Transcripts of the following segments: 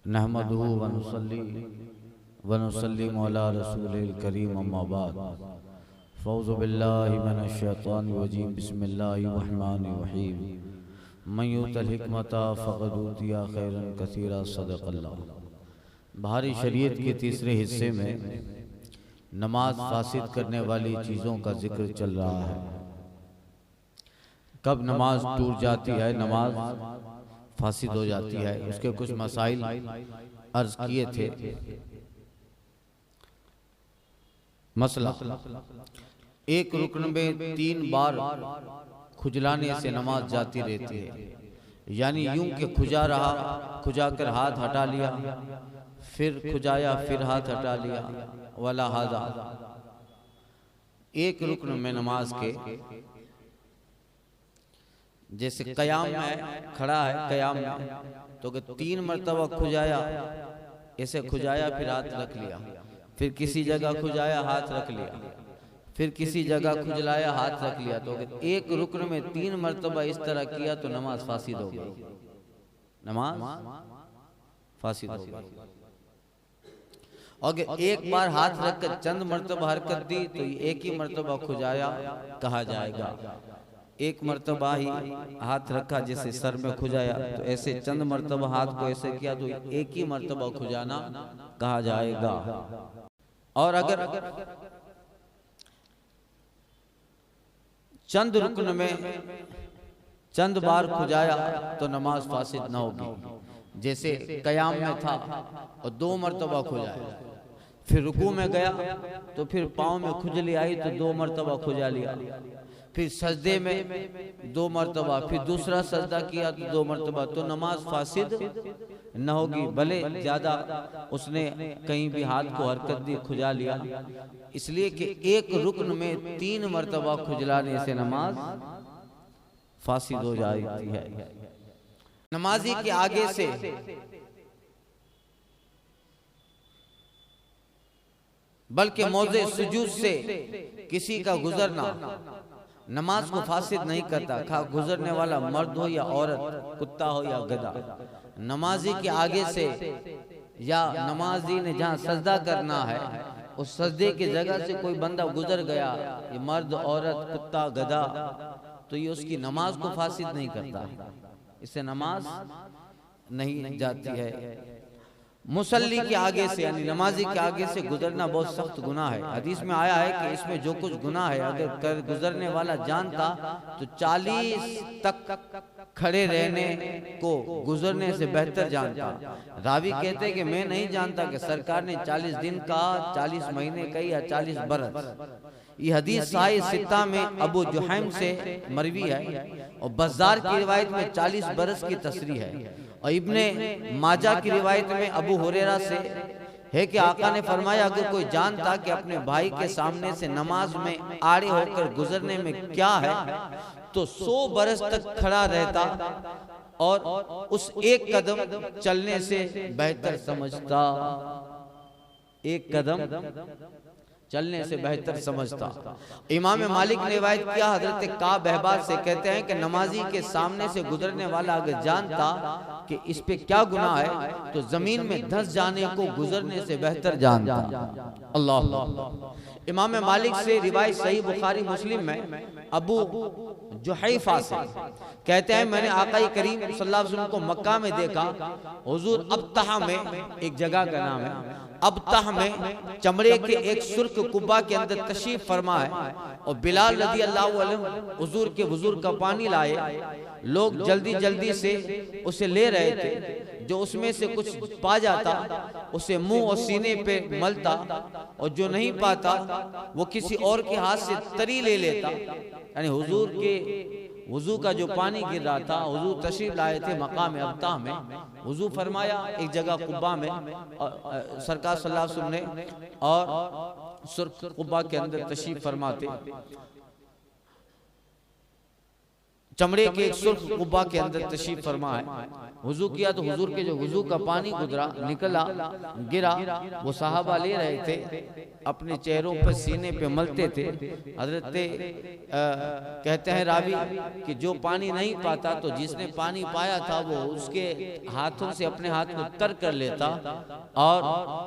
नहमदुहु व नुसल्लिमु अला रसूलिल करीम अम्मा बाद फ़ौज़ु बिल्लाहि मिनश शैतानिर रजीम बिस्मिल्लाहिर रहमानिर रहीम मन युतिल हिकमता फ़क़द ऊतिया खैरन कसीरा सदक़ल्लाह। भारी शरीयत के तीसरे हिस्से में नमाज फासिद करने वाली चीज़ों का जिक्र चल रहा है। कब नमाज टूट जाती है, नमाज फासिद हो जाती है, उसके कुछ मसाइल अर्ज किए थे। मसला, एक रुकन में 3 बार खुजलाने से नमाज जाती रहती है, यानी यूं के खुजा रहा, खुजा कर हाथ हटा लिया, फिर खुजाया, फिर हाथ हटा लिया, वाला हादा। एक रुकन में नमाज के जैसे कयाम में खड़ा है, कयाम में तो 3 मरतबा खुजाया, ऐसे खुजाया, फिर हाथ रख लिया, फिर किसी जगह खुजाया, हाथ रख लिया, फिर किसी जगह खुजलाया, हाथ रख लिया, तो एक रुकन में 3 मरतबा इस तरह किया तो नमाज फासिद हो गई, नमाज फासिद हो गई। और एक बार हाथ रखकर चंद मरतबा हरकत दी तो एक ही मरतबा खुजाया कहा जाएगा। एक मरतबा ही हाथ रखा, जैसे सर में खुजाया, तो ऐसे चंद मरतबा हाथ को ऐसे किया तो एक ही मरतबा खुजाना कहा जाएगा। और अगर चंद रुकन में चंद बार खुजाया तो नमाज फासिद न होगी। जैसे कयाम में था और 2 मरतबा खुजाया, फिर रुकू में गया तो फिर पाँव में खुजली आई तो 2 मरतबा खुजा लिया, फिर सजदे में 2 मरतबा, फिर दूसरा सजदा किया तो 2 मरतबा, तो नमाज फासिद न होगी। भले ज्यादा उसने कहीं भी हाथ को हरकत दी, खुजा लिया, इसलिए कि एक रुकन में 3 मरतबा खुजलाने से नमाज फासिद हो जाती है। नमाजी के आगे से बल्कि मौज़े सुजूद से किसी का गुजरना नमाज को फासिद नहीं करता, खा गुजरने वाला मर्द हो या औरत, कुत्ता हो या गधा। नमाजी के आगे से या नमाजी ने जहाँ सजदा करना है उस सजदे की जगह से कोई बंदा गुजर गया, ये मर्द, औरत, कुत्ता, गधा, तो ये उसकी नमाज को फासिद नहीं करता, इससे नमाज नहीं जाती है। मुसल्ली के आगे से यानी नमाजी के आगे से गुजरना बहुत सख्त गुनाह है। हदीस में आया है कि इसमें जो कुछ गुनाह है अगर कर गुजरने वाला जानता तो 40 तक खड़े रहने को गुजरने से बेहतर जानता। रावी कहते हैं कि मैं नहीं जानता कि सरकार ने 40 दिन का, 40 महीने का या 40 बरस। ये हदीस साहिह सित्ता में अबू जुहैम से मरवी है और बज़ार की रिवायत में 40 बरस की तसरीह है, और इब्ने माजा की रिवायत में अबू हुरैरा से है कि आका ने फरमाया अगर कोई जानता कि अपने भाई के सामने से नमाज में आड़े होकर गुजरने में क्या है तो 100 बरस तक खड़ा रहता और उस एक कदम चलने से बेहतर समझता, एक कदम चलने से बेहतर समझता। इमाम मालिक ने रिवायत किया हजरत काब अहबार से, कहते हैं कि नमाजी के सामने से गुजरने वाला अगर जानता कि इस पे क्या गुनाह है तो जमीन में धंस जाने को गुजरने से बेहतर जानता। अल्लाह। इमाम मालिक से रिवायत सही बुखारी मुस्लिम में अबू जुहैफा से कहते हैं मैंने आका करीम सल्लल्लाहु अलैहि वसल्लम को मक्का में देखा, हुजूर अब्तहा में एक जगह का नाम है, अब्तह में चमड़े के एक सुर्ख कुब्बा के अंदर तशरीफ फरमा है और बिलाल रज़ी अल्लाहु अन्हु हुजूर के वुज़ू का पानी लाए। लोग जल्दी जल्दी से उसे ले रहे थे, जो उसमें से कुछ पा जाता उसे मुंह और सीने पे मलता और जो नहीं पाता वो किसी और के हाथ से तरी ले लेता। यानी हुजूर के वुजू का जो पानी गिर रहा था, हुजूर तशरीफ लाए थे मकाम अब्ताह में, वुजू फरमाया एक जगह कुब्बा में, और सरकार सल्लल्लाहु अलैहि वसल्लम ने और सुर्ख कुब्बा के अंदर तशरीफ फरमाते चमड़े के एक सुर्ख कुब्बा के अंदर तशरीफ फरमा है। वुजू किया तो हुजूर के जो वुजू का पानी गुजरा निकला गिरा, वो साहबा ले रहे थे, अपने चेहरों पर सीने पे मलते थे। हजरत कहते हैं रावी कि जो पानी नहीं पाता तो जिसने पानी पाया था वो उसके हाथों से अपने हाथ को तर कर लेता और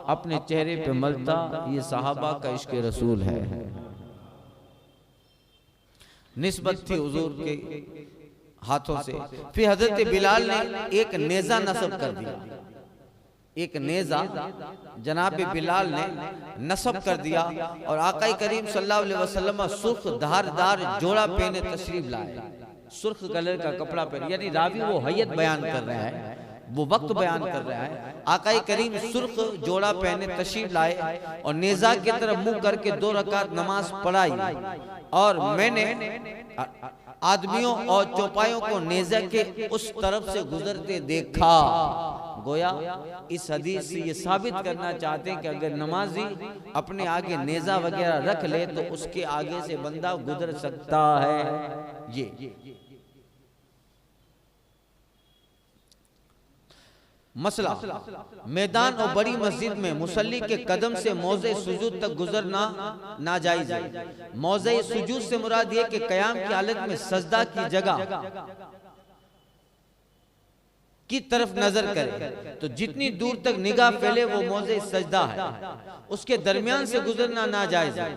अपने चेहरे पे मलता। ये साहबा का इश्क रसूल है। निस्बत थी हुजूर के हाथों से। फिर हजरत बिलाल ने एक नेजा नस्ब कर दिया, एक नेजा जनाब बिलाल ने नस्ब कर दिया और आका करीम सल्लल्लाहु अलैहि वसल्लम सुर्ख धारदार जोड़ा पहने तशरीफ लाए, सुर्ख कलर का कपड़ा पहने। यानी रावी वो हैयत बयान कर रहा है, वो वक्त बयान कर रहा है। आका करीम सुर्ख जोड़ा पहने तशरीफ लाए और नेजा की तरफ मुंह करके 2 रकात नमाज पढ़ाई और मैंने आदमियों और चौपायों को नेजा के उस तरफ से गुजरते देखा। गोया इस हदीस से ये साबित करना चाहते हैं कि अगर नमाजी अपने आगे नेजा वगैरह रख ले तो उसके आगे से बंदा गुजर सकता है। ये मसला, मैदान और बड़ी मस्जिद में मुसल्ली के कदम से मौज़े सुजूद तक गुजरना नाजायज है। मौज़े सुजूद से मुराद ये कि क़याम की हालत में सजदा की जगह की तरफ नजर करे तो जितनी दूर तक निगाह फैले वो मौज़े सजदा है, उसके दरमियान से गुजरना नाजायज है।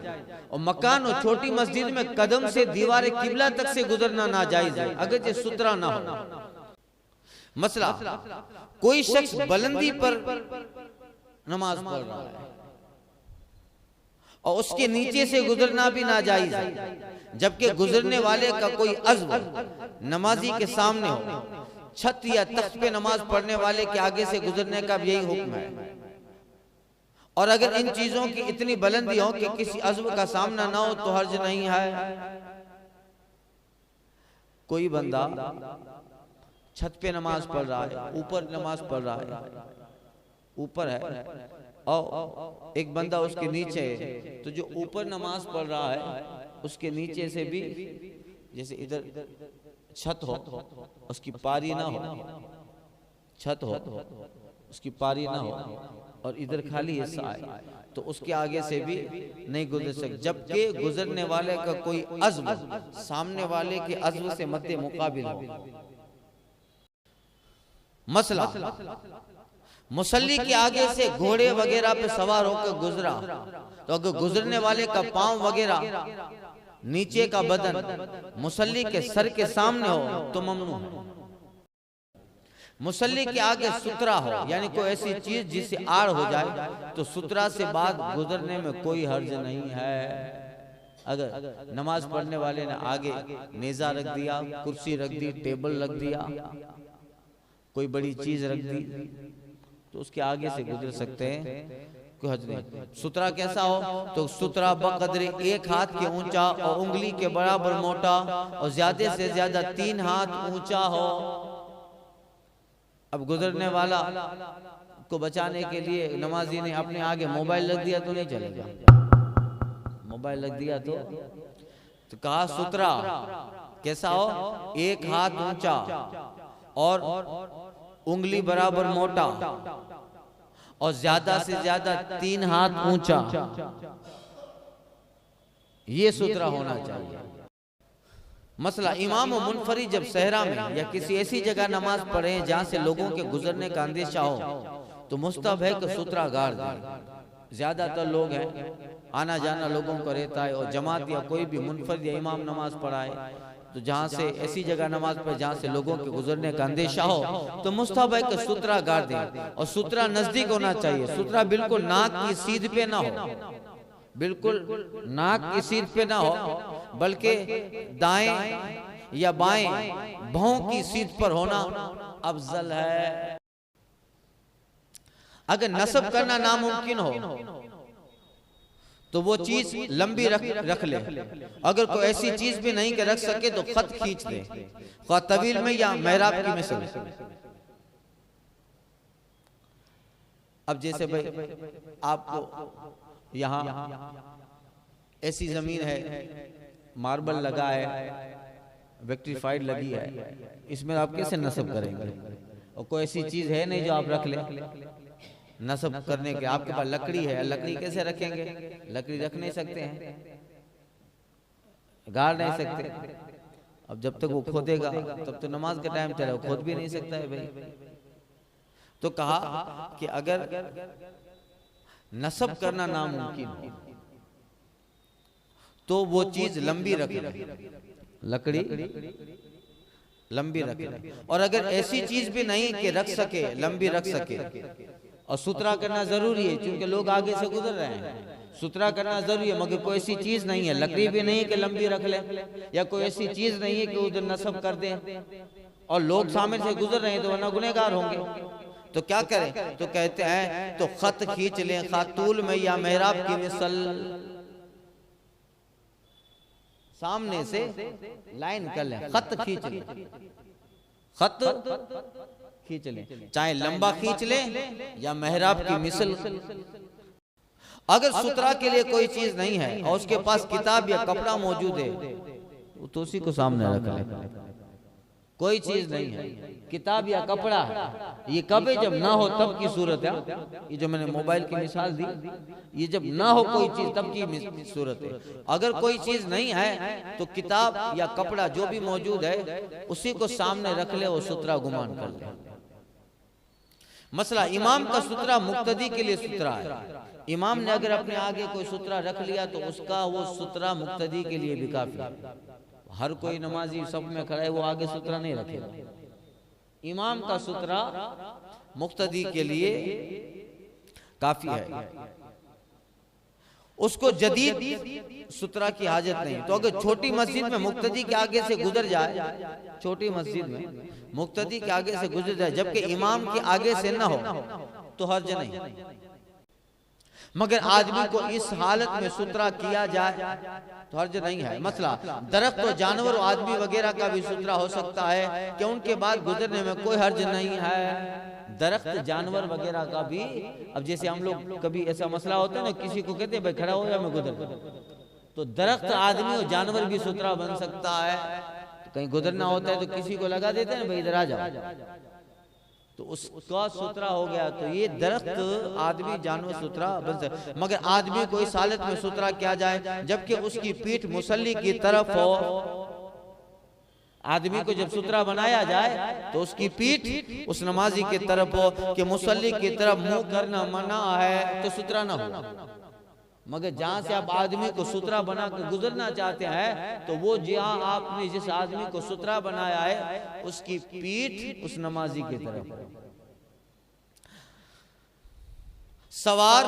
और मकान और छोटी मस्जिद में कदम से दीवार किबला तक से गुजरना नाजायज है, अगर ये सुतरा ना हो। मसला, कोई शख्स बुलंदी पर नमाज पढ़ रहा है और उसके नीचे से गुजरना भी नाजायज है, जबकि गुजरने वाले का कोई अज़्म नमाजी के सामने हो। छत या तख्त पे नमाज पढ़ने वाले के आगे से गुजरने का भी यही हुक्म है। और अगर इन चीजों की इतनी बुलंदी हो कि किसी अज़्म का सामना ना हो तो हर्ज नहीं है। कोई बंदा छत पे नमाज पढ़ रहा है, ऊपर नमाज पढ़ रहा है, ऊपर है और एक बंदा उसके नीचे है, तो जो ऊपर नमाज पढ़ रहा है उसके नीचे से भी, जैसे इधर छत हो उसकी पारी ना हो, छत हो उसकी पारी ना हो और इधर खाली हिस्सा है तो उसके आगे से भी नहीं गुजर सकते, जबकि गुजरने वाले का कोई अज़्म सामने वाले के अज़्म से मद्दे मुकाबिल हो। मसला, मुसल्ली के आगे से घोड़े वगैरह पे सवार होकर गुजरा तो अगर गुजरने वाले का पांव वगैरह नीचे का बदन मुसल्ली के सर के सामने हो तो ममनू है। मुसल्ली के आगे सुतरा हो, यानी कोई ऐसी चीज जिससे आड़ हो जाए तो सुतरा से बाद गुजरने में कोई हर्ज नहीं है। अगर नमाज पढ़ने वाले ने आगे नेजा रख दिया, कुर्सी रख दी, टेबल रख दिया, कोई बड़ी चीज रख दी तो उसके आगे से गुजर सकते हैं, कोई हर्ज नहीं। सुतरा कैसा हो तो सुतरा बकदर 1 हाथ के ऊंचा और उंगली के बराबर मोटा और ज्यादा से ज्यादा 3 हाथ ऊंचा हो। अब गुजरने वाला को बचाने के लिए नमाजी ने अपने आगे मोबाइल रख दिया तो नहीं चलेगा, मोबाइल रख दिया तो कहा सुतरा कैसा हो, 1 हाथ ऊंचा और उंगली बराबर मोटा और ज्यादा से ज्यादा 3 हाथ ऊंचा, ये सुतरा होना चाहिए। मसला, इमाम और मुनफरी जब सहरा में या किसी ऐसी जगह नमाज पढ़े जहां से लोगों के गुजरने का अंदेशा हो तो मुस्तहब है कि सुतरा गाड़ दें। ज्यादातर लोग हैं, आना जाना लोगों को रहता है और जमात या कोई भी मुनफरिद या इमाम नमाज पढ़ाए तो जहां से ऐसी जगह नमाज पढ़े जहां से लोगों के गुजरने का अंदेशा हो तो मुस्तहब है कि सुतरा गाड़ दें। और सुतरा नजदीक होना चाहिए, सुतरा बिल्कुल नाक की सीध पे ना हो, बिल्कुल नाक की सीध पे ना हो, बल्कि दाएं या बाएं भौं की सीध पर होना अफजल है। अगर नस्ब करना नामुमकिन हो तो वो चीज लंबी रख ले, अगर कोई ऐसी चीज भी नहीं के रख सके तो खत खींच दे, ख्वाह तवील में या मेहराब की मिसल। अब जैसे भाई आपको यहाँ ऐसी जमीन है, मार्बल लगा है, विक्ट्रीफाइड लगी है, इसमें आप कैसे नस्ब करेंगे? और कोई ऐसी चीज है नहीं जो आप रख लें नस्ब करने के। आपके पास लकड़ी है, लकड़ी कैसे रखेंगे? लकड़ी रख नहीं सकते हैं, गाड़ नहीं सकते। अब जब तक वो खोदेगा तब तो नमाज का टाइम चला, खोद भी नहीं सकता है भाई। तो कहा कि अगर नस्ब करना नामुमकिन हो तो वो चीज लंबी रखे, लकड़ी लंबी रखे। और अगर ऐसी चीज भी नहीं कि रख सके, लंबी रख सके, और सुथरा करना जरूरी है क्योंकि लोग आगे से गुजर रहे हैं, सुथरा करना जरूरी है, मगर कोई ऐसी चीज नहीं है, लकड़ी भी नहीं कि लंबी रख ले, या कोई ऐसी चीज नहीं है कि उधर नस्ब कर दे, और लोग सामने से गुजर रहे हैं तो वरना गुनहगार होंगे। तो क्या करें? तो कहते हैं तो खत खींच लें खातूल में या मेहराब की मिसल, सामने से लाइन कर लें, खत खींच लें, खत खींच लें, चाहे लंबा खींच लें या मेहराब की मिसल। अगर सुतरा के लिए कोई चीज नहीं है और उसके पास किताब या कपड़ा मौजूद है तो उसी को सामने रख लें। कोई चीज नहीं है, किताब या कपड़ा है, ये कभी जब ना हो तब की सूरत है। ये जो मैंने मोबाइल की मिसाल दी, ये जब ना हो कोई चीज तब की सूरत है। अगर कोई चीज नहीं है तो किताब या कपड़ा जो भी मौजूद है उसी को सामने रख ले और सुतरा गुमान कर ले। मसला इमाम का सुतरा मुक्तदी के लिए सुतरा है। इमाम ने अगर अपने आगे कोई सुतरा रख लिया तो उसका वो सुतरा मुक्तदी के लिए भी काफी है। हर कोई नमाजी सब में खड़ा है, वो आगे सुतरा नहीं रखेगा। इमाम का सुतरा मुक्तदी के लिए काफी है, उसको जदीद सुतरा की हाजत नहीं। तो अगर छोटी मस्जिद में मुक्तदी के आगे से गुजर जाए, छोटी मस्जिद में मुक्तदी के आगे से गुजर जाए जबकि इमाम के आगे से ना हो तो हर्ज नहीं। मगर आदमी को इस हालत में सुतरा किया जाए तो हर्ज नहीं है। मसला दरख्त और जानवर और आदमी वगैरह का भी सुतरा हो सकता है कि उनके बाद गुजरने में कोई हर्ज नहीं है। दरख्त जानवर वगैरह का भी, अब जैसे हम लोग कभी ऐसा मसला होता है ना, किसी को कहते हैं भाई खड़ा हो या मैं गुजर, तो दरख्त आदमी और जानवर भी सुतरा बन सकता है। तो कहीं गुजरना होता है तो किसी को लगा देते हैं ना भाई इधर आ जाओ, तो उसका सुतरा हो गया। तो ये दरख्त आदमी जानवर सुतरा बन सकता, मगर आदमी को इस हालत में सुतरा किया जाए जबकि उसकी पीठ मुसल्ली की तरफ हो। आदमी को जब सुतरा बनाया जाए तो उसकी पीठ उस नमाजी की तरफ हो कि मुसल्ली की तरफ मुंह करना मना है तो सुतरा ना हो। मगर जहां से आप आदमी को सुतरा बना कर गुजरना चाहते हैं तो वो जहां आपने जिस आदमी को सुतरा बनाया है उसकी पीठ उस नमाजी की तरफ। सवार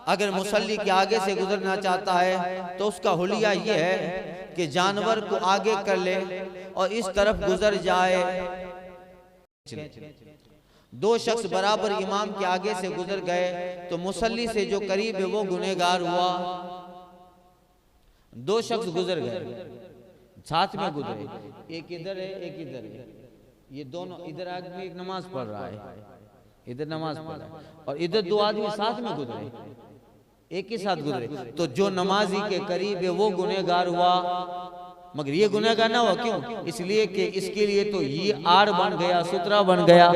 अगर मुसल्ली के आगे से गुजरना चाहता है तो उसका हुलिया ये है कि जानवर को आगे कर ले और इस तरफ गुजर जाए। दो शख्स बराबर इमाम के आगे से गुजर गए तो मुसल्ली से जो करीब है वो गुनहगार हुआ। दो शख्स गुजर गए, साथ में गुजरे, एक इधर है एक इधर है, ये दोनों, इधर आदमी एक नमाज पढ़ रहा है, इधर नमाज पढ़ रहा है, और इधर दो आदमी साथ में गुजरे, एक ही साथ गुजरे, तो जो नमाजी के करीब है वो गुनहगार हुआ। मगर ये गुनहगार ना हुआ, क्यों? इसलिए कि इसके लिए तो ये आड़ बन गया, सुतरा बन गया।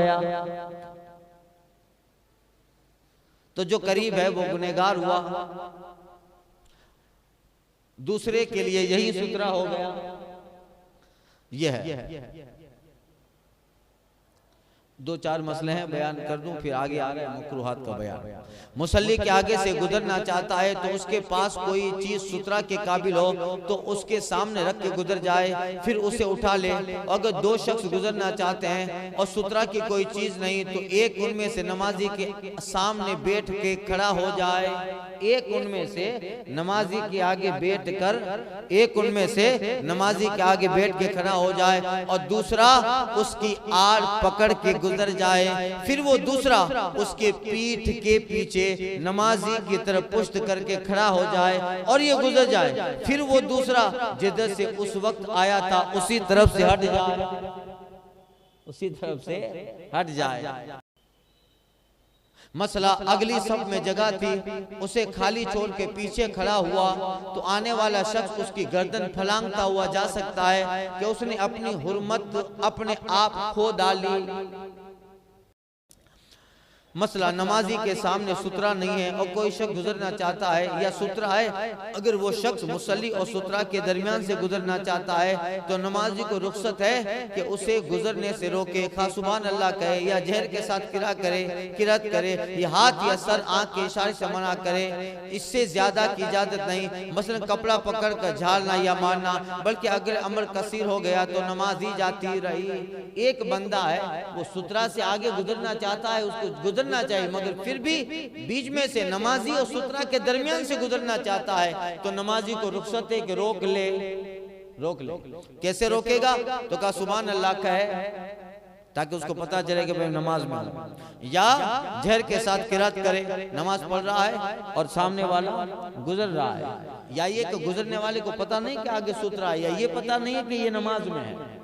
तो जो करीब है वो गुनहगार हुआ, दूसरे के लिए यही सुतरा हो गया। यह है। दो चार मसले हैं, बयान कर दूं फिर आगे आ रहा है मकरूहात का बयान। मुसल्ली के आगे से गुजरना चाहता है तो उसके पास कोई चीज सुतरा के काबिल हो तो उसके सामने रख के गुजर जाए, फिर उसे उठा ले। अगर दो शख्स गुजरना चाहते हैं और सुतरा की कोई चीज नहीं तो एक उनमें से नमाजी के सामने बैठ के खड़ा हो जाए। एक उनमें से नमाजी के आगे बैठ कर, एक उनमें से नमाजी के आगे बैठ के खड़ा हो जाए और दूसरा उसकी आड़ पकड़ के गुजर जाए। फिर वो दूसरा उसके पीठ के पीछे नमाजी की तरफ पुष्ट करके खड़ा हो जाए और ये गुजर जाए। फिर वो दूसरा जिधर से उस वक्त आया था उसी तरफ से हट जाए, उसी तरफ से हट जाए। मसला अगली सफ में जगह थी, उसे खाली छोड़ के पीछे खड़ा हुआ तो आने वाला शख्स उसकी गर्दन फलांगता हुआ जा सकता है कि उसने अपनी हुर्मत अपने आप खो डाली। मसला नमाजी के सामने सुतरा नहीं है और कोई शख्स गुजरना चाहता है या सुतरा है, अगर वो शख्स मुसल्ली और सुतरा के दरमियान से गुजरना चाहता है तो नमाजी को रुख्सत है कि उसे गुजरने से रोके, खा सुभान अल्लाह कहे या जहर के साथ किरात करे या हाथ या सर आंख के इशारे से मना करे, इससे ज्यादा की इजाजत नहीं। मसलन कपड़ा पकड़ कर झाड़ना या मारना, बल्कि अगर अमर कसीर हो गया तो नमाज ही जाती रही। एक बंदा है वो सुतरा से आगे गुजरना चाहता है, उसको गुजरना चाहिए, मगर फिर भी बीच में से नमाजी और सुतरा के दरमियान से गुजरना चाहता है तो नमाजी को रुख्सत है कि रोक ले। कैसे रोकेगा? तो कहा सुभान अल्लाह कहे ताकि उसको पता चले कि भाई नमाज में, या जहर के साथ किरात करे, नमाज पढ़ रहा है और सामने वाला गुजर रहा है, या ये कि गुजरने वाले को पता नहीं कि आगे सुतरा है, या ये पता नहीं है कि ये नमाज में है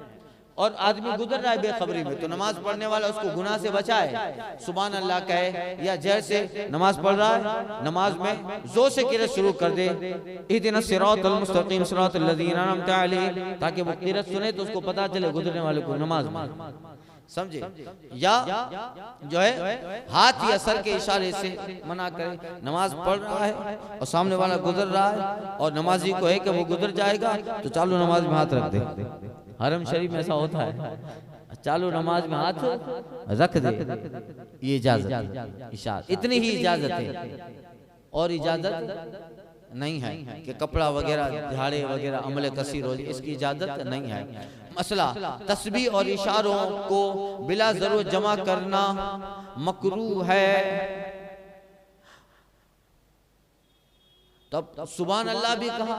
और आदमी गुजर रहा है बेखबरी में, तो नमाज पढ़ने वाला उसको गुनाह से बचाए, सुभान अल्लाह कहे या जहर से नमाज पढ़ रहा है, नमाज में जोर से किरत शुरू कर दे, इहदिना सिरातल मुस्तकीम सिरातल लज़ीना अनअमता अलैहिम, ताकि वो किरत सुने तो उसको पता चले गुजरने वाले को नमाज में, समझे। या जो है हाथ या सर के इशारे से मना करे, नमाज पढ़ रहा है और सामने वाला गुजर रहा है और नमाजी को है कि वो गुजर जाएगा तो चालू नमाज में हाथ रख दे। हरम शरीफ में ऐसा होता है, चालू नमाज में हाथ रख दे, ये इजाजत, इशारा, इतनी ही इजाजत है और इजाजत नहीं है कि कपड़ा वगैरह झाड़े वगैरह अमले कसीर हो, इसकी इजाजत नहीं है। मसला तस्बीह और इशारों को बिला जरूरत जमा करना मकरूह है। तब सुभान अल्लाह भी कहा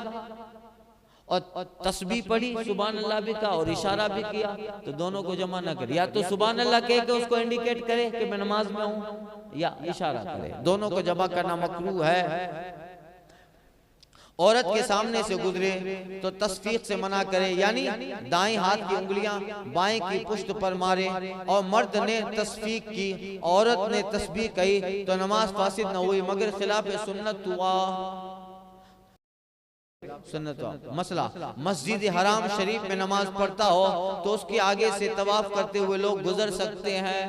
और तस्बीह पढ़ी, सुभान अल्लाह भी कहा और इशारा भी किया, तो दोनों को जमा ना करे, या तो सुभान अल्लाह कह के उसको इंडिकेट करे कि मैं नमाज में हूं, या इशारा करे, दोनों को जमा करना मकरूह है। औरत के सामने से गुजरे तो तस्फीक से मना करे, यानी दाएं हाथ की उंगलियां बाएं की पुश्त पर मारे, और मर्द ने तस्फीक की, औरत ने तस्बीह कही तो नमाज फासिद न हुई मगर खिलाफ सुन्नत हुआ। मसला मस्जिद हराम शरीफ में नमाज पढ़ता हो तो उसके आगे से तवाफ करते हुए लोग गुजर सकते हैं,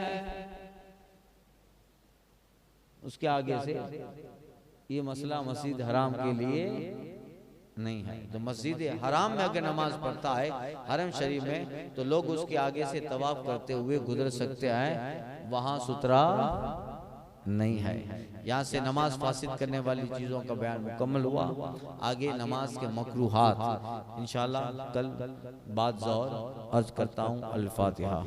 उसके आगे से, ये मसला मस्जिद हराम के लिए नहीं है। तो मस्जिद हराम में अगर नमाज पढ़ता है हरम शरीफ में तो लोग उसके आगे से तवाफ करते हुए गुजर सकते हैं, वहां सुतरा नहीं है। यहाँ से नमाज फासिद करने वाली चीजों का बयान मुकम्मल हुआ। आगे नमाज के मकरूहात इंशाअल्लाह कल बाद ज़ोहर अर्ज करता हूँ। अल फातिहा।